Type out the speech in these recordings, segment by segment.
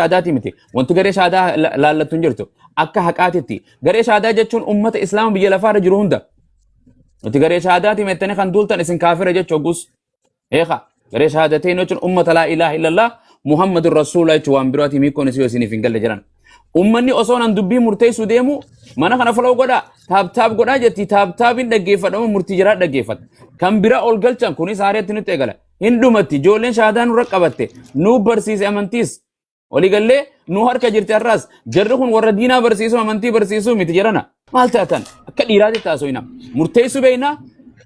shaadaati miti wanti garee shaadaa laallattu hin jirtu akka haqaatitti garee shaadaa jechuun ummata islaama biyya lafaarra jiru hunda nuti garee shaadaati mettanii kan duultan isin kaafira jechuu gus eeqa garee shaadateen jechuun ummata laa ilaaha illallah muhammadur rasuulullah jechuun waan biraati miikoon isii isiniif hin galle jiran ummanni osoo nan dubbii murteessu deemu mana kana follow godha taab godha jetti taabin dhaggeeffadhamu murtii jira dhaggeeffata kan bira ol galchan kunis haareetti nutti eegala hindumatti ijoolleen shaadaa nurra qabatte nu barsiise amantiis waligallee nu harka jirti arraas jarri kun warra diinaa barsiisu amantii barsiisu miti jirana maal taatan akka dhiiraatti taasoyna murteessu beeyna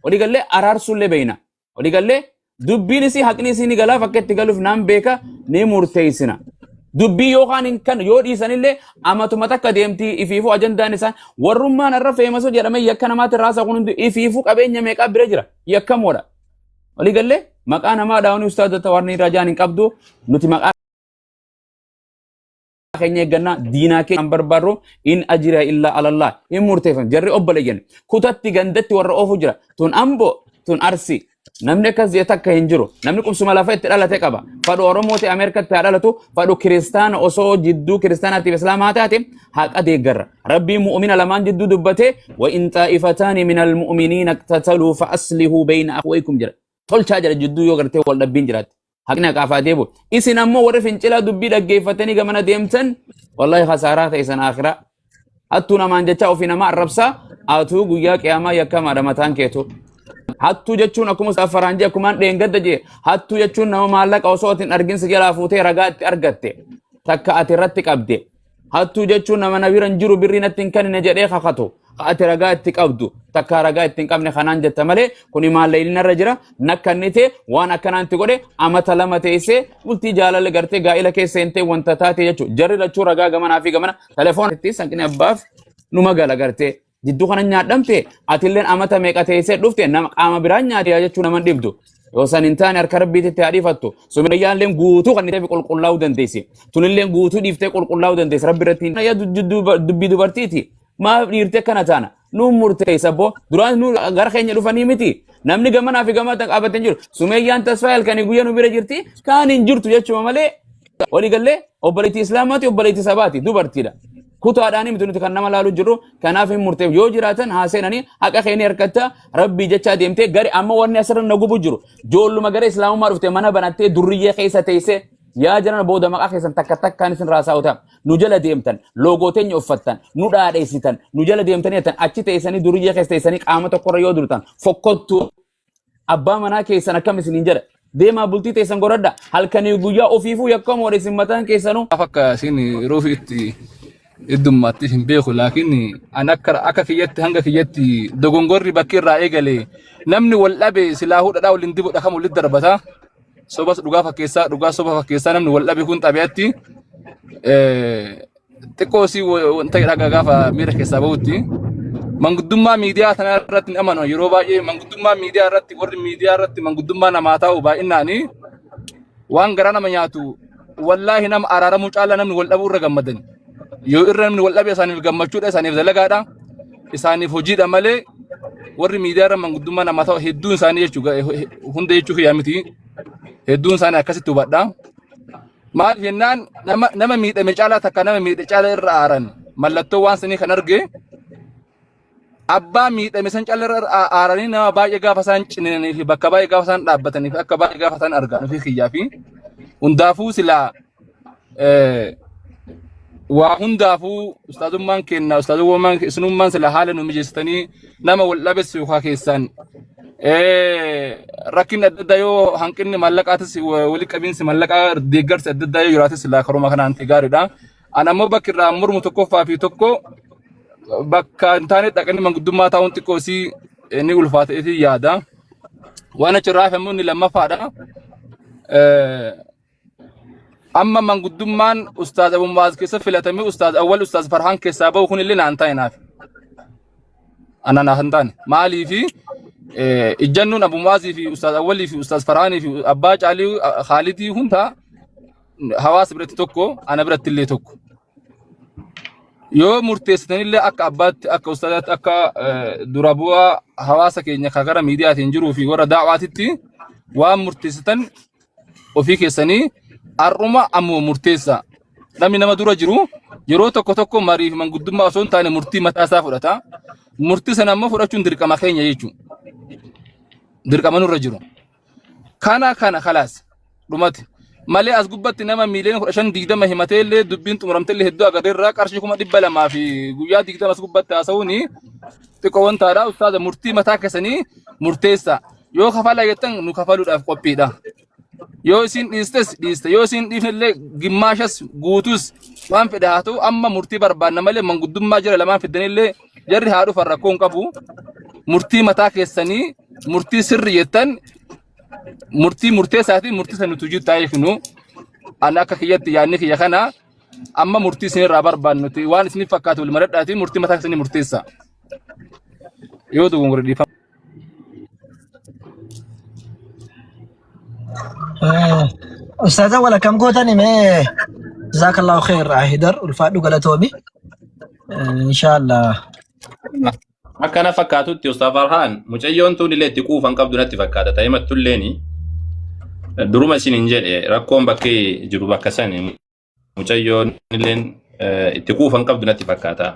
waligallee araarsullee beeyna waligallee dubbiin isii haqni isii ni galaaf akka itti galuuf naan beeka ni murteessina dubbii yookaan kan yoo dhiisanillee amatuma takka deemtii ifiifuu ajandaan isaan warrummaan irra feemasu jedhame yakka namaatti raasa kun hundi ifiifuu qabeenya meeqaa bira jira yakkamoodha waligallee maqaa namaa dhaawuni ustaadota tawarni rajaan hin qabdu nuti maqaa keenya eegganna diinaa keenya barbaarru in ajira illa alallah hin murteeffam jarri obboleeyyan kutatti gandatti warra oofu jira tun ambo tun arsi namni akkas jee takka hin jiru namni qubsuma lafa itti dhalate qaba fadhu oromooti ameerikatti haa dhalatu fadhu kiristaana osoo jidduu kiristaanaatiif islaamaa taate haqa deeggarra rabbii mu'mina lamaan jidduu dubbate wa in xaa'ifataani min almu'miniina iqtataluu fa aslihuu bayna akhawaykum jira tolchaa jira jidduu yoo gartee wal dhabbiin jiraatti haqni haqaafaa deebu isin ammoo warri fincilaa dubbii dhaggeeffatanii gamana deemtan wallahi khasaaraa ta'isan akhiraa hattuu namaan jecha ofii namaa arrabsaa atuu guyyaa qiyaamaa yakkamaadha mataan keetu hattuu jechuun akkuma faraanjii akkumaan dheengadda jee hattuu jechuun nama maallaqa osoo atin arginsi jalaa fuutee ragaa itti argatte takka ati irratti qabde hattuu jechuun nama na biran jiru birriin ittiin kennine jedhee kakatu ati ragaa itti qabdu takka ragaa ittiin qabne kanaan jetta malee kuni maalleeyliin irra jira nakkannite waan akkanaanti godhe amata lama teessee bultii jaalala gartee gaa'ila keessa hintee wanta taate jechuu jarri lachuu ragaa gamanaa fi gamana telefoon itti sanqine abbaaf numa gala gartee jidduu kana nyaadhamte atilleen amata meeqa teessee dhufte nama qaama biraan nyaate jechuu naman dhibdu yoo san hin taane harka rabbiitti haadhifattu sumayyaalleen guutuu kan dhiiftee qulqullaa'uu dandeessi tunilleen guutuu dhiiftee qulqullaa'uu dandeessi rabbi irratti dubbii dubartiiti maaf dhiirtee kana taana nu murteessa boo duraan nu gara keenya dhufanii miti namni gamanaa fi gamata qabateen jiru sumayyaan tasfaayil kan guyyaa nu bira jirti kaan hin jirtu jechuudha malee waliigallee obboleettii islaamaati obboleettii sabaati dubartiidha kutaadhaani miti nuti kan nama laalu jirru kanaaf hin murteef yoo jiraatan haaseenanii haqa keenya harkatta rabbii jechaa deemtee gari amma wanni asirra na gubu jiru joolluma gara islaamummaa dhufte mana banattee durriyyee keessa teessee yaa jiran booda maqaa keessan takka takkaan isin raasaa'utam nu jala deemtan loogoo teenya uffattan nu dhaadheessitan nu jala deemtanii tan achi teessanii durriyyee keessa teessanii qaama tokkorra yoo durtan fokkottu abbaa manaa keessan akkam isiniin jedha deemaa bultii teessan goradha halkanii guyyaa ofiifuu yakkamoodha isin mataan keessanuu akka isin roofiitti iddummaatti hin beeku laakiin an akka kiyyatti hanga kiyyatti dogongorri bakki irraa eegale namni wal dhabe silaahuu dhadhaa waliin dibudha kam walitti darbata sobas dhugaa fakkeessaa dhugaa soba fakkeessaa namni wal dhabe kun xabi'atti xiqqoo si wanta dhagaa gaafa miira keessaa bahutti manguddummaa miidiyaa kana irratti hin amanu yeroo baay'ee manguddummaa miidiyaa irratti warri miidiyaa irratti manguddummaa namaa ta'u baay'inaani waan gara nama nyaatu wallaahi nama araaramuu caala namni wal dhabuu irra gammadani yoo irra namni wal dhabe isaaniif gammachuudha isaaniif dalagaadha isaaniif hojiidha malee warri miidiyaa irra manguddummaa namaa ta'u hedduun isaanii jechuudha hunda jechuu yaa miti hedduun isaanii akkasitti hubadha maal jennaan nama miidhame caalaa takka nama miidhe caalaa irra aaran mallattoo waan sanii kan arge abbaa miidhame san caalaa irra aaranii nama baay'ee gaafa isaan cinanii fi bakka baay'ee gaafa isaan dhaabbatanii fi akka baay'ee gaafa isaan argan fi kiyyaa fi hundaafuu silaa waa hundaafuu ustaadummaan kenna ustaadummaan isinummaan sila haala nu mijeessitanii nama wal dhabessu yookaan keessan rakkin adda addaa yoo hanqinni maallaqaatis wali qabiinsi maallaqaa deeggarsi adda addaa yoo jiraatis sila karuma kanaan gaariidha. An ammoo bakki irraa mormu tokkoffaa fi tokko bakka hin taane dhaqanii manguddummaa ta'uun xiqqoo si ni ulfaatee yaada. Waan achirraa fi ammoo inni lammaffaadha. Amma manguddummaan ustaaz Abu Muaz keessa filatamee ustaaz Awwal ustaaz Farhaan keessaa bahu kun illee naan ta'e naaf. Ana naaf hin taane maalii fi ijjannuun Abu Muazii fi ustaaz Awwalii fi ustaaz Farhaanii fi abbaa Caalii Khaalidii hunda hawaasa biratti tokko ana biratti illee tokko. Yoo murteessitanillee akka abbaatti akka ustaazaatti akka dura bu'aa hawaasa keenya gara miidiyaatiin jiruu fi warra da'waatitti waan murteessitan ofii keessanii arruma ammoo murteessa namni nama dura jiru yeroo tokko marii fi manguddummaa osoo hin taane murtii mataa isaa fudhata. Murtii sana ammoo fudhachuun dirqama keenya jechuudha. Dirqama nurra jiru. Kana khalaas dhumati. Malee as gubbatti nama miiliyoona 15-20 himatee illee dubbiin xumuramtee illee hedduu agarreerraa qarshii 200 fi guyyaa 20 as gubbatti haasa'uuni xiqqoo wantaadha. Ustaaza murtii mataa keessanii murteessa. Yoo kafala jettan nu kafaluudhaaf qophiidha. Yoo isin dhiistes dhiiste, yoo isin dhiifnellee gimmaashas guutus waan fedhe haa ta'u amma murtii barbaanna malee manguddummaa jira lamaan fiddanillee jarri haa dhufan rakkoo hin qabu. Murtii mataa keessanii murtii sirri jettan murtii murteessaatii murtii san nuti hojii taa'ee kunu ani akka kiyyatti yaadni kiyya kana amma murtii isinirraa barbaannuti waan isiniif fakkaatu wal maradhaatii murtii mataa keessanii murteessa. Yoo dogongore dhiifama. أستاذ ولا كم قوتني ما جزاك الله خير هدر والفادو قالتومي إن شاء الله. Akkana fakkaatutti Ustaz Farhaan mucayyoon tun illee itti quufan qabdu natti fakkaata ta'ee mattulleeni duruma isin hin jedhe rakkoon bakkee jiru bakka sani mucayyoon illee itti quufan qabdu natti fakkaata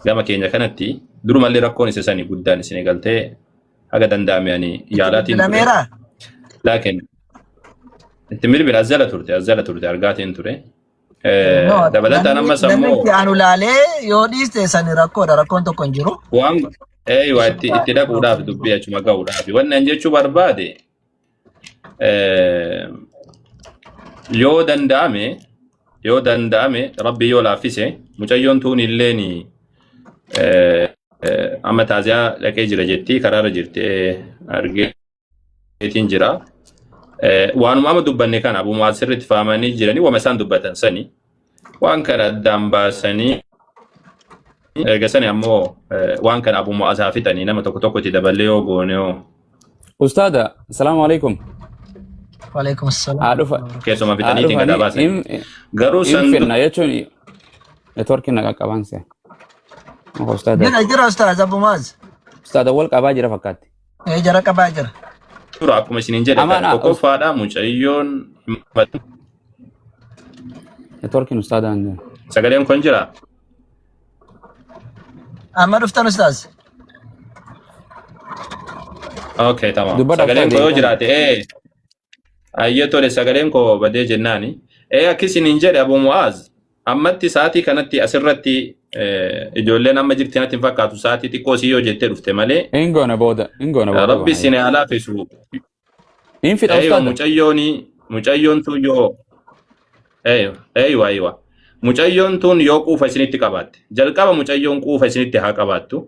gama keenya kanatti duruma illee rakkoon isa sani guddaan isin eegaltee haga danda'ame ani yaalaatiin laakiin itti mirbira azzala turte argaatiin ture. Dabalataan amma sammuu anu laalee yoo dhiiste sani rakkoon tokko hin jiru. Waan waa itti dhaquudhaaf dubbii achuma ga'uudhaaf wannan jechuu barbaade yoo danda'ame rabbi yoo laaffise mucayyoon tuun illeen amma taaziyaa dhaqee jira jettii karaarra jirti argeetiin jira. Waanuma amma dubbanne kana Abu Mu'aaz sirriitti fahamanii jiranii wama isaan dubbatan sani waan kana addaan baasanii erga sani ammoo waan kana Abu Mu'aaz haafitanii nama tokko itti daballee yoo goone yoo. Ustaada, assalaamu alaikum. Waalaikum assalaam. Keessuma bitaniitiin gad baasan. Garuu sanduuqa jechuun networkiin naqa qabanse. Jira Ustaaz Abu Mu'aaz. Ustaada wal qabaa jira fakkaatti. Jara qabaa jira. Suuraa akkuma isiniin jedhe tokkoffaadha mucayyoon himatu. Networkiin ustaadaan jira. Sagaleen kun jira. Amma dhuftan Ustaaz. Okay, tamam. Sagaleen koo yoo jiraate ayyee tole sagaleen koo badee jennaani. Akka isiniin jedhe Abu Mu'aaz ammatti sa'aatii kanatti asirratti ijoolleen amma jirti natti hin fakkaatu sa'aatii xiqqoo si yoo jettee dhufte malee. Ingoona booda. Rabbi isin haa fisu. Infidha ustaada. Mucayyoon tun yoo aywa mucayyoon tun yoo quufa isinitti qabaatte jalqaba mucayyoon quufa isinitti haa qabaattu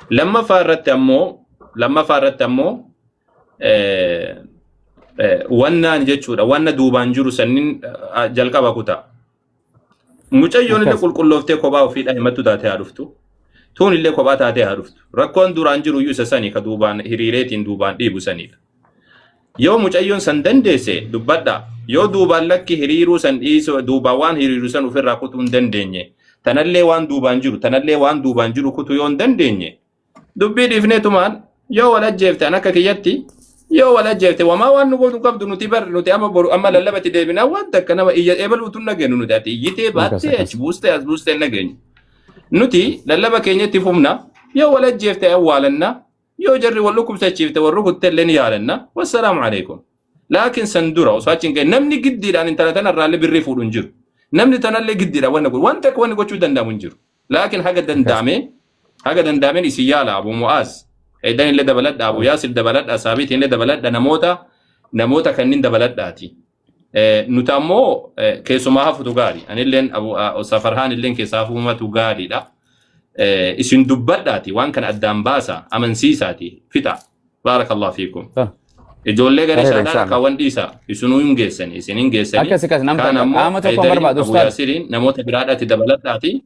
lammaffaa irratti ammoo wannaan jechuudha wanna duubaan jiru sannin jalqaba kutaa. Mucayyoon illee qulqullooftee kophaa ofiidhaan himattu taatee haa dhuftu. Tuun illee kophaa taatee haa dhuftu. Rakkoon duraan jiru iyyuu isa sanii ka duubaan hiriireetiin duubaan dhiibu sanidha. Yoo mucayyoon san dandeesse dubbadha. Yoo duubaan lakki hiriiruu san dhiisoo duubaan waan hiriiru san ofirraa kutuu hin dandeenye. Tanallee waan duubaan jiru kutuu yoo hin dandeenye. Dubbii dhiifneetumaan yoo wal ajjeeftan akka kiyyatti yoo wal ajjeefte wamaa waan nu godhu qabdu nuti nuti amma lallabatti deebinaa waan takka nama iyya eebaluutu nageenyu nuti ati iyyitee baattee achi buustee as buustee nageenyu. Nuti lallaba keenyatti fufna yoo wal ajjeefte awwaalanna yoo jarri wal dhukkubsachiifte wal rukutte illee ni yaalanna. Wassalaamu alaikum. Laakiin san dura osoo achi hin ga'e namni giddiidhaan intala tanarraallee birrii fuudhu hin jiru. Namni tanallee giddiidhaan wanna godhu waan takka wanni gochuu danda'amu hin jiru. Laakiin haga danda'ameen isin yaala Abu Mu'aaz. Edan illee dabaladha Abu Yaasir dabaladha Saabitiin illee dabaladha namoota kanneen dabaladhaati. Nuti ammoo keessumaa hafutu gaari. Anilleen Ustaz Farhaan illeen keessaa hafumatu gaariidha. Isin dubbadhaati waan kana addaan baasa amansiisaati fixa. Baarakallahu fiikum. Ijoollee gara isaadhaan kaawwan dhiisa isinuu hin geessani isin hin geessani. Akkas namta qaama tokko barbaadu Abu Yaasiriin namoota biraadhaati dabaladhaati.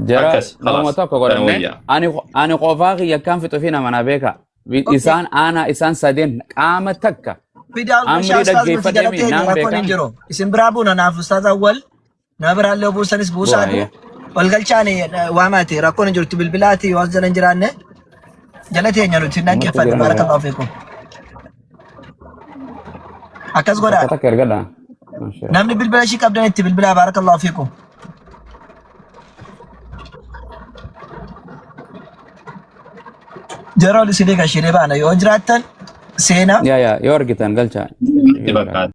Jara nama tokko godhanne ani qofaa kiyya kan fixu fi nama na beeka isaan sadeen qaama takka amri dhaggeeffadhee naan beeka isin biraa buuna naaf Ustaaz Awwal na biraallee buusanis buusaadhu wal galchaani waamaati rakkoon hin jirtu bilbilaati waan jala hin jiraanne jala teenya nuti dhaggeeffadhe barakallahu fiikum akkas godhaa takka ergadha namni bilbila ishii qabdan itti bilbilaa baarakallahu fiikum. Jarol isinii gashiree baana yoo jiraattan seenaa. Yoo argitan galchaa. Itti fakkaata.